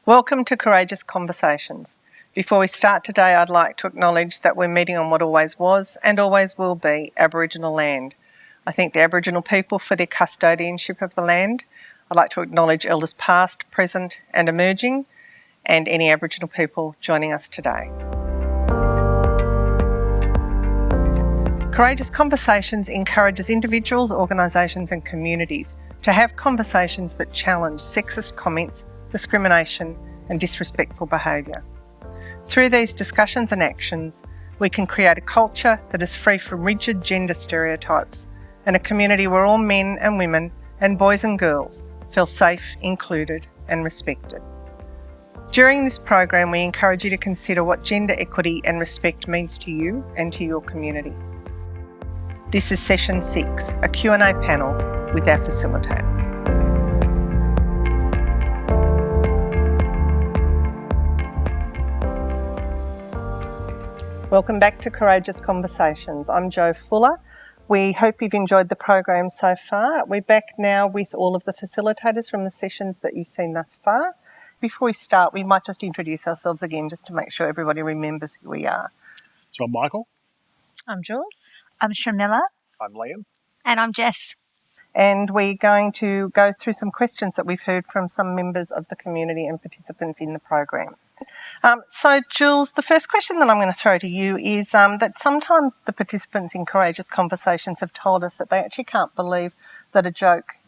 Welcome to Courageous Conversations. Before we start today, I'd like to acknowledge that we're meeting on what always was and always will be Aboriginal land. I thank the Aboriginal people for their custodianship of the land. I'd like to acknowledge elders past, present and emerging, and any Aboriginal people joining us today. Courageous Conversations encourages individuals, organisations and communities to have conversations that challenge sexist comments, discrimination and disrespectful behaviour. Through these discussions and actions, we can create a culture that is free from rigid gender stereotypes and a community where all men and women and boys and girls feel safe, included and respected. During this program, we encourage you to consider what gender equity and respect means to you and to your community. This is Session 6, a Q&A panel with our facilitators. Welcome back to Courageous Conversations. I'm Jo Fuller. We hope you've enjoyed the program so far. We're back now with all of the facilitators from the sessions that you've seen thus far. Before we start, we might just introduce ourselves again just to make sure everybody remembers who we are. So I'm Michael. I'm Jules. I'm Sharmila. I'm Liam. And I'm Jess. And we're going to go through some questions that we've heard from some members of the community and participants in the program. So, Jules, the first question that I'm going to throw to you is that sometimes the participants in Courageous Conversations have told us that they actually can't believe that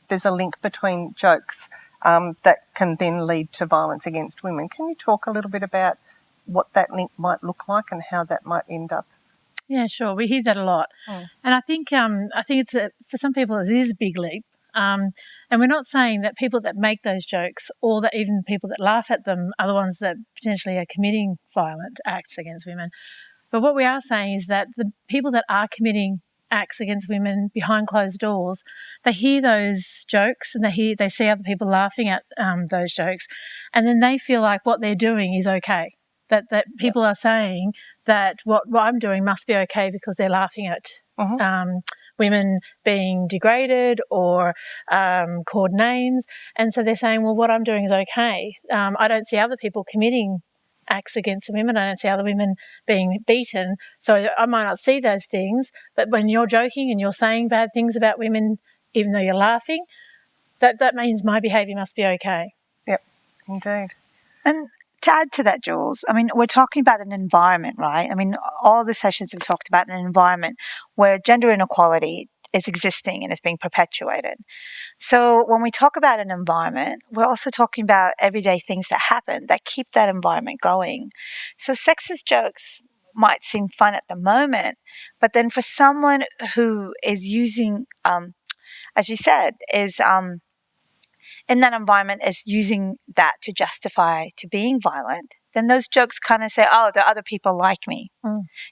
there's a link between jokes that can then lead to violence against women. Can you talk a little bit about what that link might look like and how that might end up? Yeah, sure. We hear that a lot. And I think it's for some people it is a big leap. And we're not saying that people that make those jokes or that even people that laugh at them are the ones that potentially are committing violent acts against women. But what we are saying is that the people that are committing acts against women behind closed doors, they hear those jokes and they see other people laughing at those jokes, and then they feel like what they're doing is okay. That people are saying that what I'm doing must be okay because they're laughing at women being degraded or called names. And so they're saying, well, what I'm doing is okay. I don't see other people committing acts against women. I don't see other women being beaten. So I might not see those things, but when you're joking and you're saying bad things about women, even though you're laughing, that means my behaviour must be okay. Yep, indeed. And to add to that, Jules, I mean, we're talking about an environment, right? I mean, all the sessions have talked about an environment where gender inequality is existing and is being perpetuated. So when we talk about an environment, we're also talking about everyday things that happen that keep that environment going. So sexist jokes might seem fun at the moment, but then for someone who is using, as you said, is in that environment is using that to justify to being violent, then those jokes kind of say, oh, the other people like me,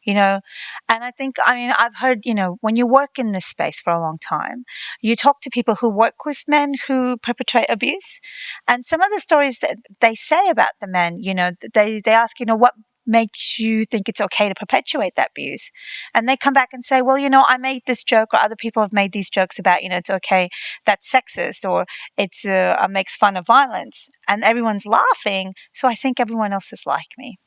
you know. And I've heard, when you work in this space for a long time, you talk to people who work with men who perpetrate abuse. And some of the stories that they say about the men, they ask, what makes you think it's okay to perpetuate that abuse? And they come back and say, well, I made this joke, or other people have made these jokes about, it's okay, that's sexist, or it's makes fun of violence, and everyone's laughing, so I think everyone else is like me.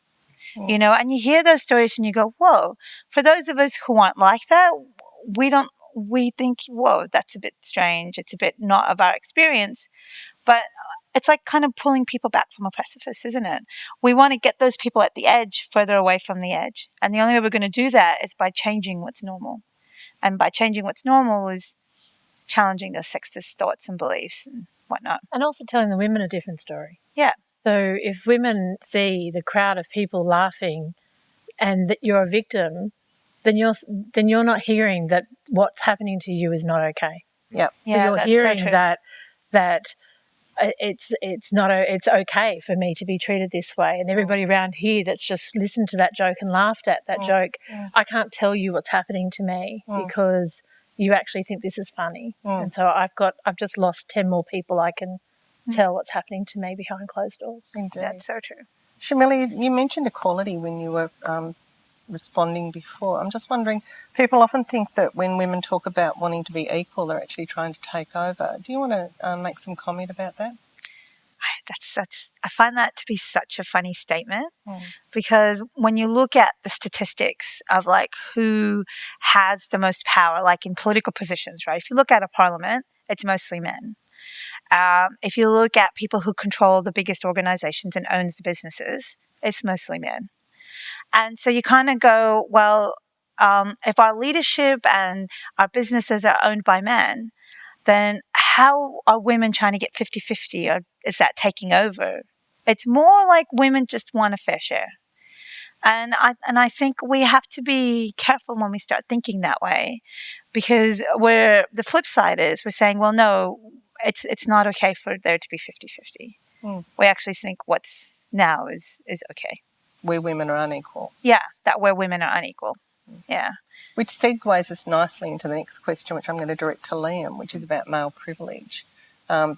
And you hear those stories and you go, whoa. For those of us who aren't like that, we think, whoa, that's a bit strange, it's a bit not of our experience. But it's like kind of pulling people back from a precipice, isn't it? We want to get those people at the edge further away from the edge. And the only way we're going to do that is by changing what's normal. And by changing what's normal is challenging those sexist thoughts and beliefs and whatnot. And also telling the women a different story. Yeah. So if women see the crowd of people laughing and that you're a victim, then you're not hearing that what's happening to you is not okay. Yep. So you're hearing that it's okay for me to be treated this way, and everybody around here that's just listened to that joke and laughed at that joke, I can't tell you what's happening to me because you actually think this is funny, and so I've just lost 10 more people I can tell what's happening to me behind closed doors. Indeed. That's so true. Sharmila, you mentioned equality when you were responding before. I'm just wondering, people often think that when women talk about wanting to be equal, they're actually trying to take over. Do you want to make some comment about that? I find that to be such a funny statement, Mm. because when you look at the statistics of like who has the most power, like in political positions, right? If you look at a parliament, it's mostly men. If you look at people who control the biggest organizations and owns the businesses, it's mostly men. And so you kind of go, well, if our leadership and our businesses are owned by men, then how are women trying to get 50-50, or is that taking over? It's more like women just want a fair share. And I think we have to be careful when we start thinking that way, because where the flip side is, we're saying, well, no, it's not okay for there to be 50-50. Mm. We actually think what's now is okay. Where women are unequal. Yeah, that where women are unequal. Yeah. Which segues us nicely into the next question, which I'm going to direct to Liam, which is about male privilege.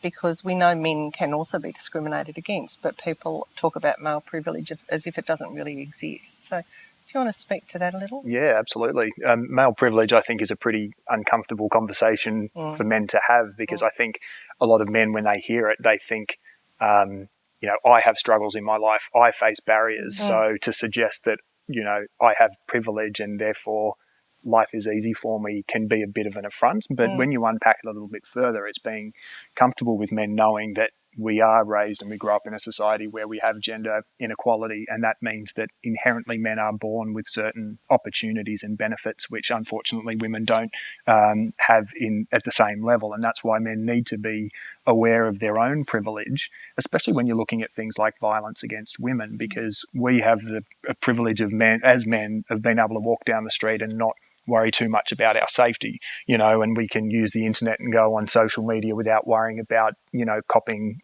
Because we know men can also be discriminated against, but people talk about male privilege as if it doesn't really exist. So do you want to speak to that a little? Yeah, absolutely. Male privilege, I think, is a pretty uncomfortable conversation for men to have, because I think a lot of men, when they hear it, they think, I have struggles in my life, I face barriers. So to suggest that, I have privilege and therefore life is easy for me can be a bit of an affront. But when you unpack it a little bit further, it's being comfortable with men knowing that we are raised and we grow up in a society where we have gender inequality, and that means that inherently men are born with certain opportunities and benefits which unfortunately women don't have at the same level. And that's why men need to be aware of their own privilege, especially when you're looking at things like violence against women, because we have the privilege of men of being able to walk down the street and not worry too much about our safety, and we can use the internet and go on social media without worrying about, copying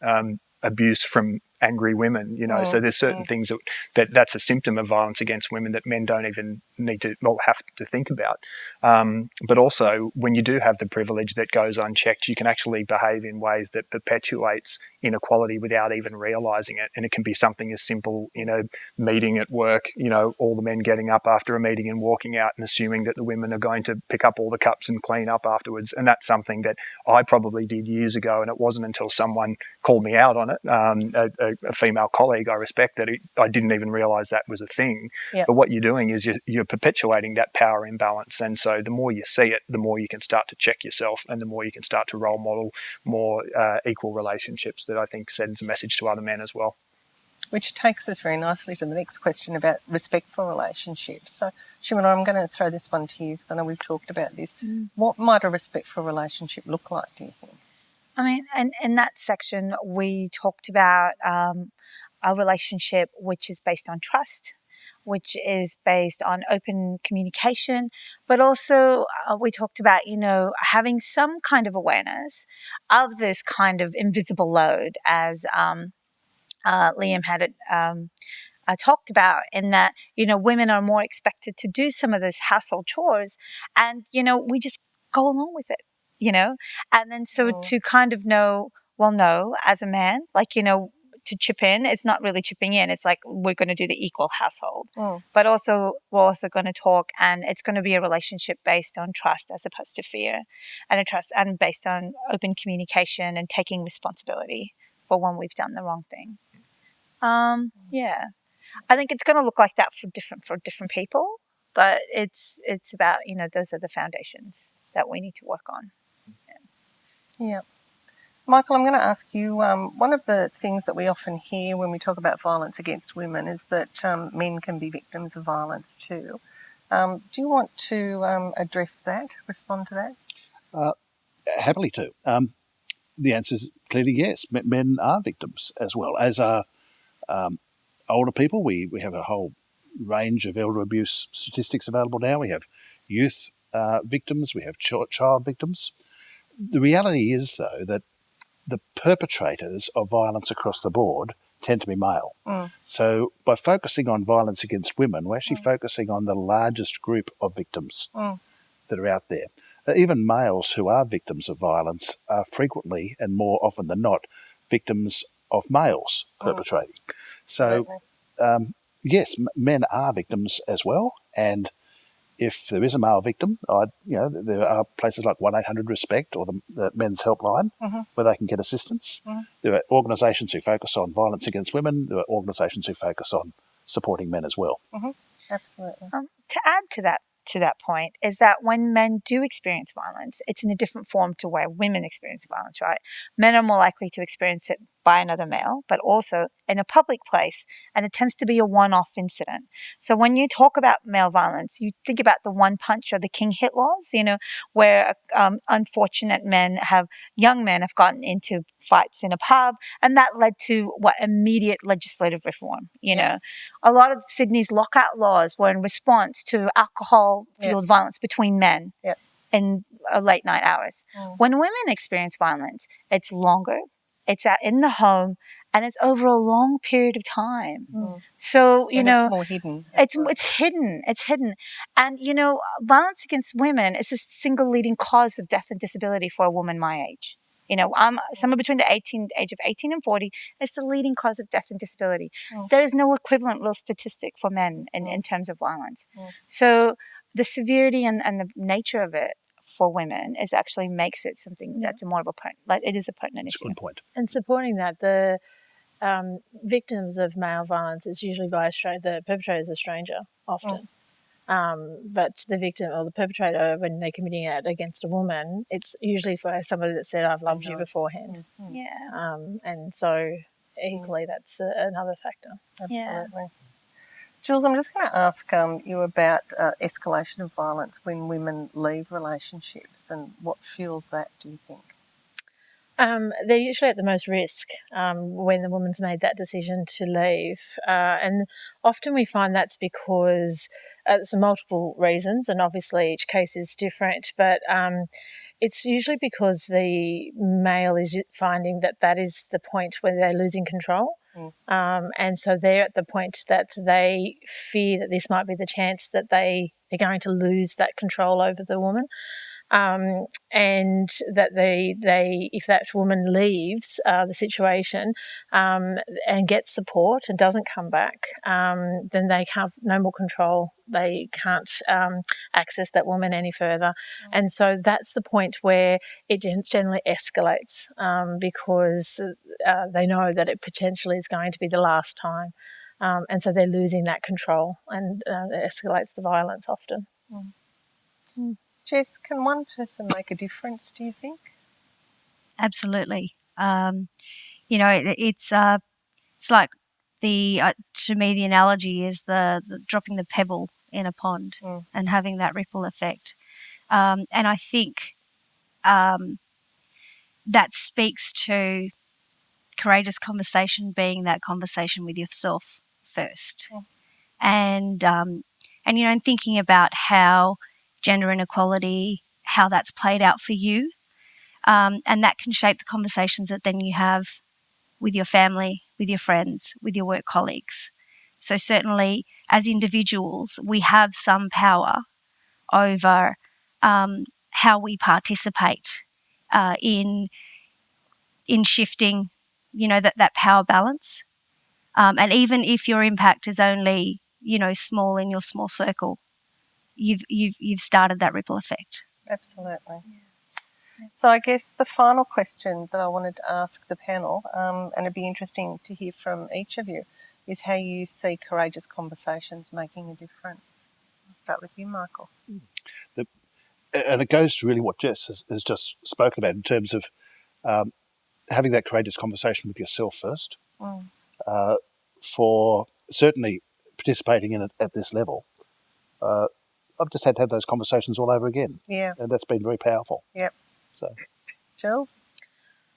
abuse from angry women, so there's certain things that's a symptom of violence against women that men don't even need to or have to think about. But also, when you do have the privilege that goes unchecked, you can actually behave in ways that perpetuates inequality without even realizing it. And it can be something as simple in a meeting at work, all the men getting up after a meeting and walking out and assuming that the women are going to pick up all the cups and clean up afterwards. And that's something that I probably did years ago, and it wasn't until someone called me out on it, a female colleague I respect, that I didn't even realize that was a thing. Yep. But what you're doing is you're perpetuating that power imbalance. And so the more you see it, the more you can start to check yourself, and the more you can start to role model more equal relationships that I think sends a message to other men as well. Which takes us very nicely to the next question about respectful relationships. So, Shimona, I'm going to throw this one to you because I know we've talked about this. What might a respectful relationship look like, do you think? I mean, and in that section, we talked about a relationship which is based on trust, which is based on open communication, but also we talked about, having some kind of awareness of this kind of invisible load, as Liam had it talked about, in that, women are more expected to do some of those household chores, and, we just go along with it. And then so to kind of know, well, no, as a man, like, to chip in, it's not really chipping in. It's like, we're going to do the equal household, but also we're also going to talk, and it's going to be a relationship based on trust as opposed to fear, and based on open communication and taking responsibility for when we've done the wrong thing. Yeah, I think it's going to look like that for different people, but it's about, those are the foundations that we need to work on. Yeah. Michael, I'm going to ask you, one of the things that we often hear when we talk about violence against women is that men can be victims of violence too. Do you want to address that, respond to that? Happily to. The answer is clearly yes. Men are victims as well, as are older people. We have a whole range of elder abuse statistics available now. We have youth victims, we have child victims. The reality is, though, that the perpetrators of violence across the board tend to be male. So by focusing on violence against women, we're actually focusing on the largest group of victims that are out there. Even males who are victims of violence are frequently, and more often than not, victims of males perpetrating. So, yes, men are victims as well, and if there is a male victim, there are places like 1-800-RESPECT or the Men's Helpline where they can get assistance. There are organisations who focus on violence against women. There are organisations who focus on supporting men as well. Absolutely. To add to that point is that when men do experience violence, it's in a different form to where women experience violence, right? Men are more likely to experience it by another male, but also in a public place, and it tends to be a one-off incident. So when you talk about male violence, you think about the one punch or the king hit laws, where unfortunate young men have gotten into fights in a pub, and that led to immediate legislative reform. A lot of Sydney's lockout laws were in response to alcohol-fueled violence between men in late night hours. When women experience violence, it's longer, it's out in the home, and it's over a long period of time. So, it's more hidden. It's hidden. And, violence against women is the single leading cause of death and disability for a woman my age. I'm somewhere between the age of 18 and 40. It's the leading cause of death and disability. There is no equivalent real statistic for men in terms of violence. So the severity and the nature of it for women actually makes it something that's more of it is a pertinent issue. That's a good point. And supporting that, the victims of male violence is usually the perpetrator is a stranger often. But the victim or the perpetrator, when they're committing it against a woman, it's usually for somebody that said, "I've loved you beforehand." Yeah. And so equally, that's another factor. Absolutely. Jules, I'm just going to ask you about escalation of violence when women leave relationships, and what fuels that, do you think? They're usually at the most risk when the woman's made that decision to leave. And often we find that's because there's multiple reasons, and obviously each case is different, but it's usually because the male is finding that is the point where they're losing control. And so they're at the point that they fear that this might be the chance that they're going to lose that control over the woman. And that they if that woman leaves the situation and gets support and doesn't come back, then they have no more control. They can't access that woman any further. And so that's the point where it generally escalates because they know that it potentially is going to be the last time. And so they're losing that control, and it escalates the violence often. Jess, can one person make a difference, do you think? Absolutely. It's like to me, the analogy is the dropping the pebble in a pond and having that ripple effect. And I think that speaks to courageous conversation being that conversation with yourself first. And thinking about how gender inequality, how that's played out for you. And that can shape the conversations that then you have with your family, with your friends, with your work colleagues. So certainly as individuals, we have some power over how we participate in shifting, that power balance. And even if your impact is only, small in your small circle, you've started that ripple effect. Absolutely. So I guess the final question that I wanted to ask the panel, and it'd be interesting to hear from each of you, is how you see courageous conversations making a difference. I'll start with you, Michael. And it goes to really what Jess has just spoken about in terms of having that courageous conversation with yourself first, for certainly participating in it at this level. I've just had to have those conversations all over again. Yeah. And that's been very powerful. Yep. So, Jules?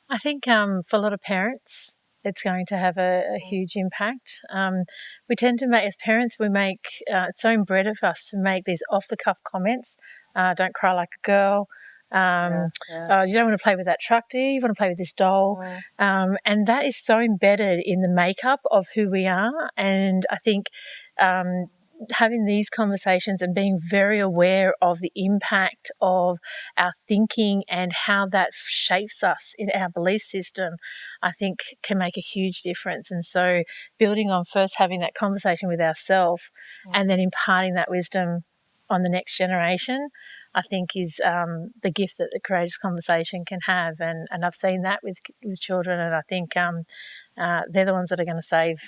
I think for a lot of parents, it's going to have a huge impact. We tend to make, as parents, it's so inbred of us to make these off-the-cuff comments. Don't cry like a girl. You don't want to play with that truck, do you? You want to play with this doll. And that is so embedded in the makeup of who we are. And I think having these conversations and being very aware of the impact of our thinking and how that shapes us in our belief system, I think can make a huge difference. And so building on first having that conversation with ourselves and then imparting that wisdom on the next generation, I think is the gift that the courageous conversation can have. And I've seen that with children, and I think they're the ones that are going to save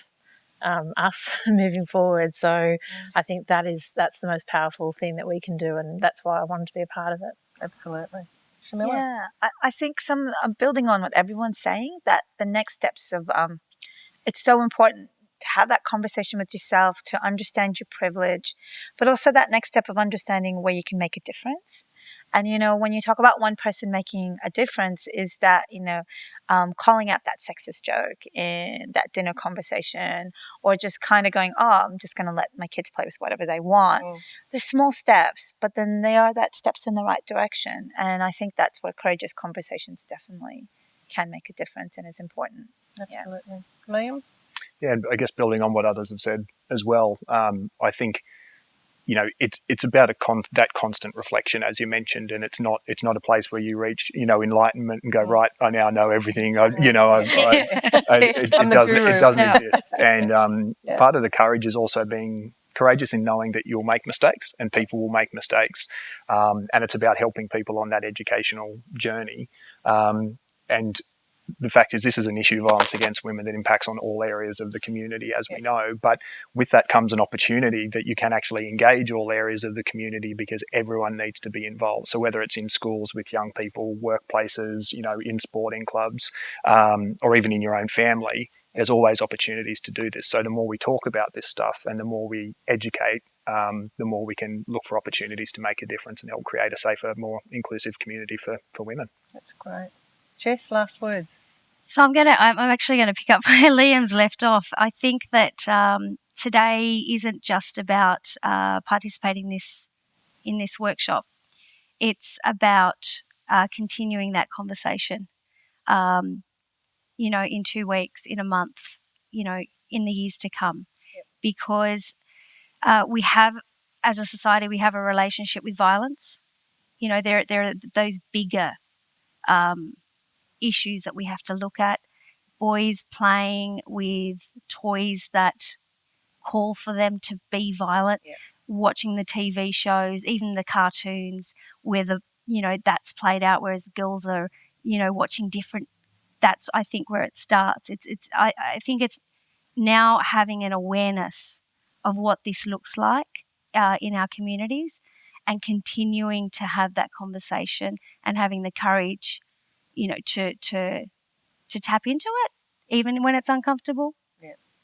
us moving forward. So I think that's the most powerful thing that we can do, and that's why I wanted to be a part of it. Absolutely. Shamila? Yeah, I think I'm building on what everyone's saying, that the next steps of it's so important to have that conversation with yourself, to understand your privilege, but also that next step of understanding where you can make a difference. And, when you talk about one person making a difference, is that, calling out that sexist joke in that dinner conversation, or just kind of going, oh, I'm just going to let my kids play with whatever they want. They're small steps, but then they are that steps in the right direction. And I think that's where courageous conversations definitely can make a difference and is important. Absolutely. Yeah. Liam? Yeah, and I guess building on what others have said as well, I think, it's about that constant reflection, as you mentioned, and it's not a place where you reach, enlightenment and go, right, I now know everything. It doesn't exist. And part of the courage is also being courageous in knowing that you'll make mistakes and people will make mistakes. And it's about helping people on that educational journey. And the fact is, this is an issue of violence against women that impacts on all areas of the community, as we know. But with that comes an opportunity that you can actually engage all areas of the community, because everyone needs to be involved. So whether it's in schools with young people, workplaces, in sporting clubs, or even in your own family, there's always opportunities to do this. So the more we talk about this stuff and the more we educate, the more we can look for opportunities to make a difference and help create a safer, more inclusive community for women. That's great. Jess, last words. So I'm actually gonna pick up where Liam's left off. I think that today isn't just about participating in this workshop. It's about continuing that conversation. In 2 weeks, in a month, in the years to come, because we have, as a society, we have a relationship with violence. There are those bigger issues that we have to look at. Boys playing with toys that call for them to be violent, watching the TV shows, even the cartoons where that's played out, whereas the girls are, watching different. That's, I think, where it starts. I think it's now having an awareness of what this looks like in our communities, and continuing to have that conversation and having the courage, to tap into it, even when it's uncomfortable,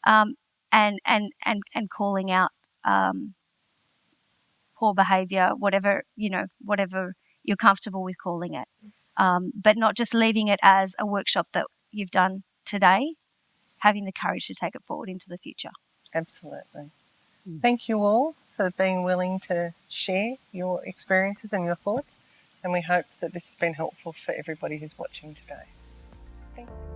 and calling out poor behaviour, whatever you're comfortable with calling it, but not just leaving it as a workshop that you've done today, having the courage to take it forward into the future. Absolutely. Thank you all for being willing to share your experiences and your thoughts, and we hope that this has been helpful for everybody who's watching today. Thank you.